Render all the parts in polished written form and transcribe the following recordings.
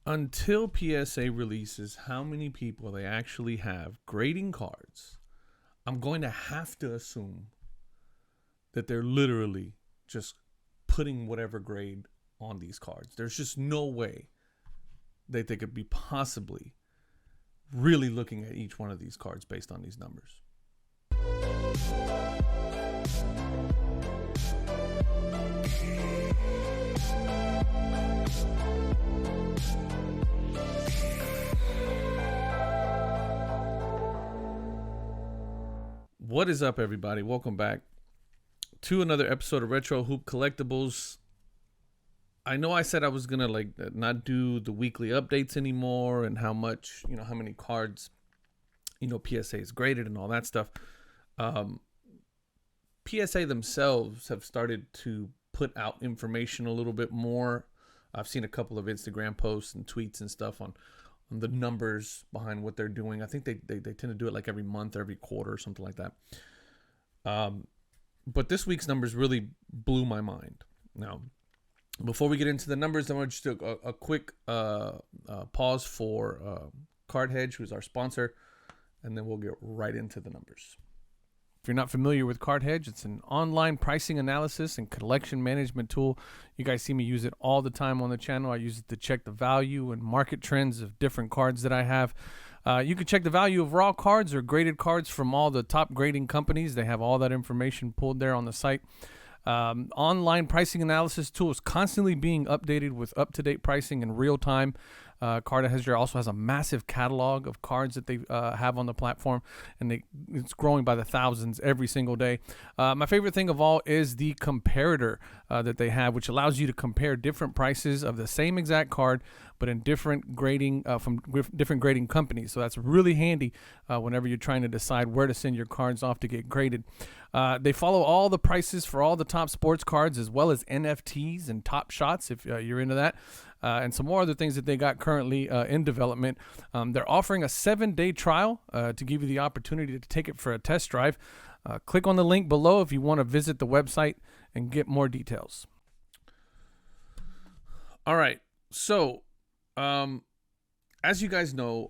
Until PSA releases how many people they actually have grading cards, I'm going to have to assume that they're literally just putting whatever grade on these cards. There's just no way that they could be possibly really looking at each one of these cards based on these numbers. What is up, everybody? Welcome back to another episode of Retro Hoop Collectibles. I know I said I was gonna not do the weekly updates anymore and how much, how many cards, PSA is graded and all that stuff. PSA themselves have started to put out information a little bit more. I've seen a couple of Instagram posts and tweets and stuff on the numbers behind what they're doing. I think they tend to do it like every month or every quarter or something like that. But this week's numbers really blew my mind. Now, before we get into the numbers, I want to just do a quick pause for Carthedge, who's our sponsor, and then we'll get right into the numbers. If you're not familiar with Carthedge, it's an online pricing analysis and collection management tool. You guys see me use it all the time on the channel. I use it to check the value and market trends of different cards that I have. You can check the value of raw cards or graded cards from all the top grading companies. They have all that information pulled there on the site. Online pricing analysis tool is constantly being updated with up-to-date pricing in real time. Carthedge also has a massive catalog of cards that they have on the platform, and it's growing by the thousands every single day. My favorite thing of all is the comparator that they have, which allows you to compare different prices of the same exact card, but in different grading from different grading companies. So that's really handy whenever you're trying to decide where to send your cards off to get graded. They follow all the prices for all the top sports cards, as well as NFTs and Top Shots, if you're into that. And some more other things that they got currently in development. They're offering a 7-day trial to give you the opportunity to take it for a test drive. Click on the link below if you want to visit the website and get more details. All right. So, as you guys know,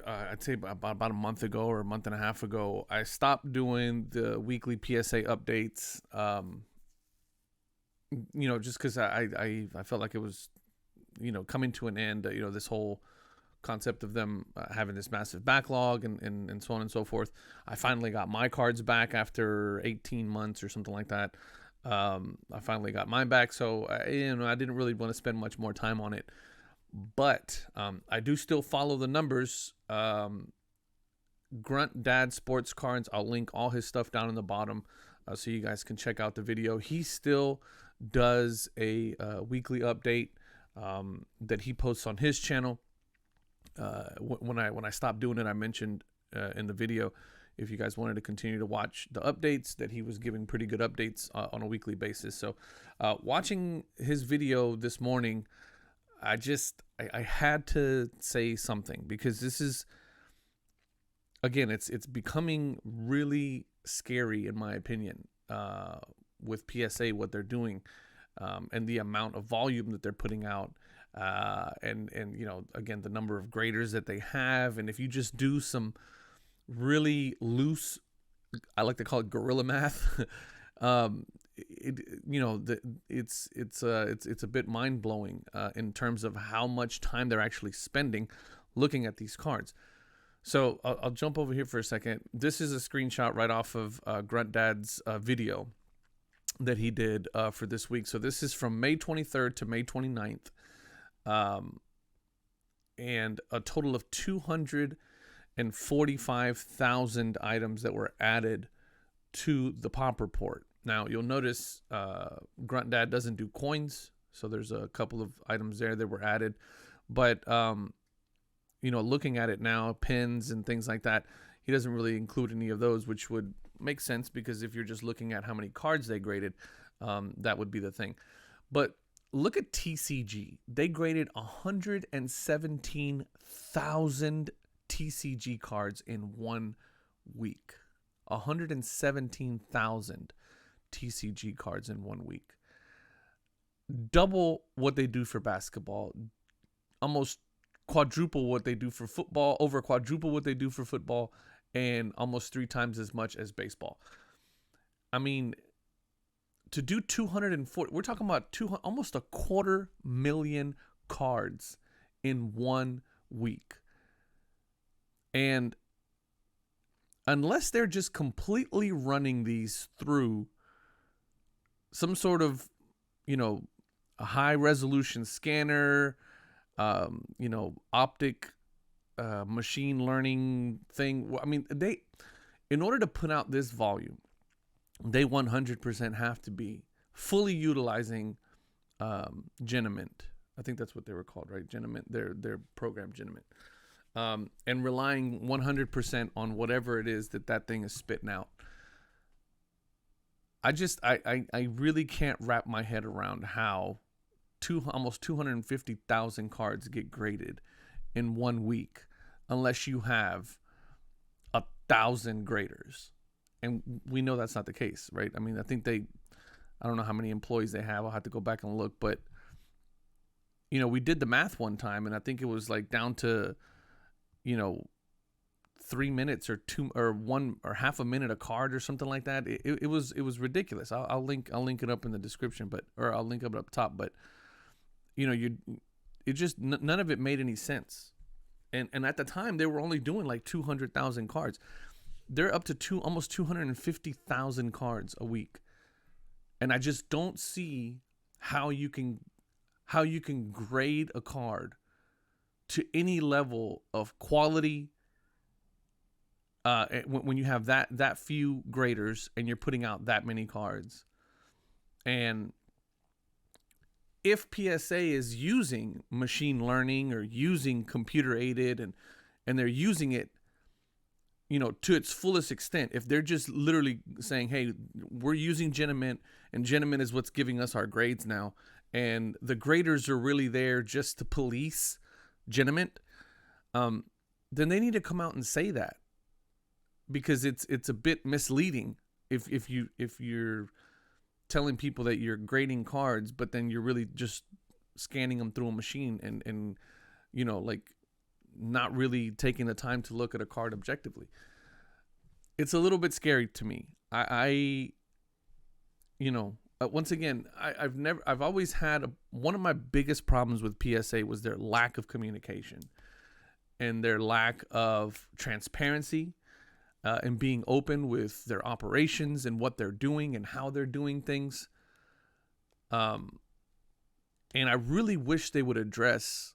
I'd say about a month ago or a month and a half ago, I stopped doing the weekly PSA updates, just because I felt like it was coming to an end, this whole concept of them having this massive backlog and so on and so forth. I finally got my cards back after 18 months or something like that. I finally got mine back. So, I didn't really want to spend much more time on it, but I do still follow the numbers. Grunt Dad Sports Cards, I'll link all his stuff down in the bottom so you guys can check out the video. He still does a weekly update that he posts on his channel. When I stopped doing it, I mentioned in the video, if you guys wanted to continue to watch the updates, that he was giving pretty good updates on a weekly basis. So watching his video this morning, I had to say something, because this is, again, it's becoming really scary in my opinion with PSA, what they're doing. And the amount of volume that they're putting out, and again, the number of graders that they have. And if you just do some really loose, I like to call it guerrilla math, it's a bit mind blowing in terms of how much time they're actually spending looking at these cards. So I'll jump over here for a second. This is a screenshot right off of Grunt Dad's video that he did for this week. So this is from May 23rd to May 29th. And a total of 245,000 items that were added to the Pop Report. Now, you'll notice Grunt Dad doesn't do coins, so there's a couple of items there that were added. But, looking at it now, pins and things like that, he doesn't really include any of those, which would make sense, because if you're just looking at how many cards they graded, that would be the thing. But look at TCG. They graded 117,000 TCG cards in 1 week. 117,000 TCG cards in 1 week. Double what they do for basketball. Almost quadruple what they do for football, over quadruple what they do for football, and almost 3 times as much as baseball. I mean, to do 240, we're talking about almost 250,000 cards in 1 week. And unless they're just completely running these through some sort of, a high resolution scanner, optic machine learning thing. I mean, in order to put out this volume, they 100% have to be fully utilizing Genament. I think that's what they were called, right? Genament, their program Genament. And relying 100% on whatever it is that thing is spitting out. I really can't wrap my head around how almost 250,000 cards get graded in 1 week unless you have 1,000 graders. And we know that's not the case, right? I mean, I don't know how many employees they have. I'll have to go back and look. But, we did the math one time, and I think it was like down to, 3 minutes or 1 or half a minute a card or something like that. It was ridiculous. I'll link it up in the description, or I'll link it up top. But, none of it made any sense. And at the time, they were only doing like 200,000 cards. They're up to almost 250,000 cards a week. And I just don't see how you can grade a card to any level of quality when you have that few graders and you're putting out that many cards. And if PSA is using machine learning or using computer aided and they're using it, to its fullest extent, if they're just literally saying, hey, we're using Genament, and Genament is what's giving us our grades now, and the graders are really there just to police Genament, then they need to come out and say that, because it's a bit misleading if you're telling people that you're grading cards, but then you're really just scanning them through a machine and like not really taking the time to look at a card objectively. It's a little bit scary to me. Once again, I've always had one of my biggest problems with PSA was their lack of communication and their lack of transparency and being open with their operations and what they're doing and how they're doing things. And I really wish they would address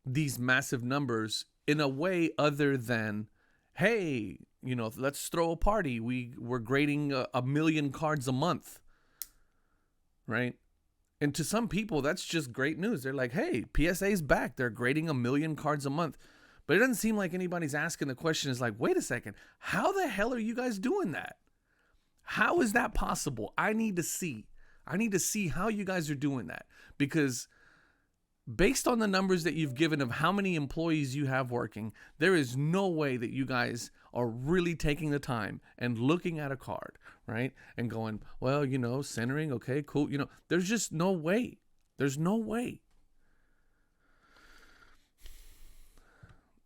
these massive numbers in a way other than, hey, let's throw a party. We're grading 1 million cards a month, right? And to some people, that's just great news. They're like, hey, PSA's back. They're grading 1 million cards a month. But it doesn't seem like anybody's asking the question is like, wait a second, how the hell are you guys doing that? How is that possible? I need to see how you guys are doing that, because based on the numbers that you've given of how many employees you have working, there is no way that you guys are really taking the time and looking at a card, right? And going, well, centering, okay, cool. There's just no way. There's no way.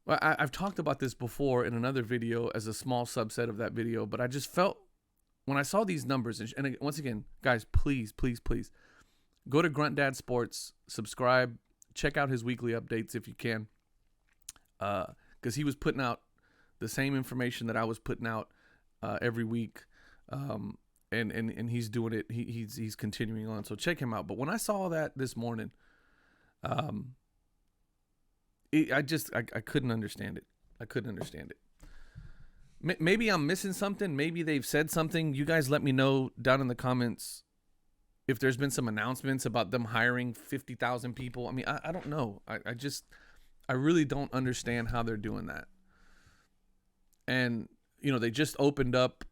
Well, I've talked about this before in another video as a small subset of that video, but I just felt when I saw these numbers, and once again, guys, please, please, please go to Grunt Dad Sports, subscribe, check out his weekly updates if you can, because he was putting out the same information that I was putting out every week, and he's doing it. He's continuing on, so check him out. But when I saw that this morning, I couldn't understand it. I couldn't understand it. Maybe I'm missing something. Maybe they've said something. You guys let me know down in the comments if there's been some announcements about them hiring 50,000 people. I mean, I don't know. I really don't understand how they're doing that. And, they just opened up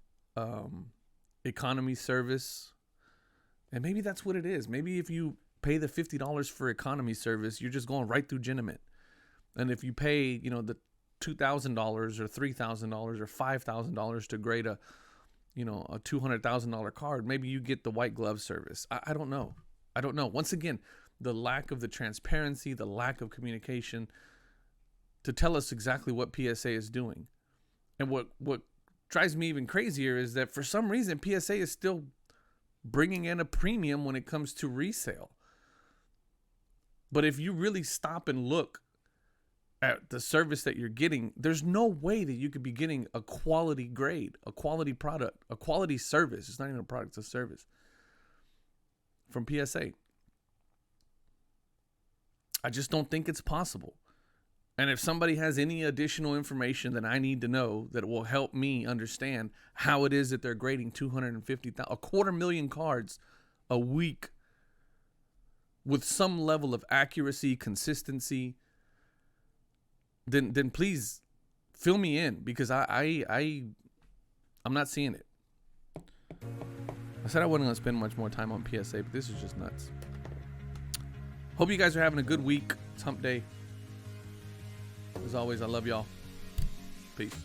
economy service. And maybe that's what it is. Maybe if you pay the $50 for economy service, you're just going right through Genament. And if you pay, the $2,000 or $3,000 or $5,000 to grade a $200,000 card, maybe you get the white glove service. I don't know. Once again, the lack of the transparency, the lack of communication to tell us exactly what PSA is doing. And what drives me even crazier is that for some reason PSA is still bringing in a premium when it comes to resale. But if you really stop and look at the service that you're getting, there's no way that you could be getting a quality grade, a quality product, a quality service. It's not even a product, it's a service from PSA. I just don't think it's possible. And if somebody has any additional information that I need to know that will help me understand how it is that they're grading 250,000, 250,000 cards a week with some level of accuracy, consistency, then please fill me in, because I'm not seeing it. I said I wasn't going to spend much more time on PSA, but this is just nuts. Hope you guys are having a good week. It's hump day. As always, I love y'all. Peace.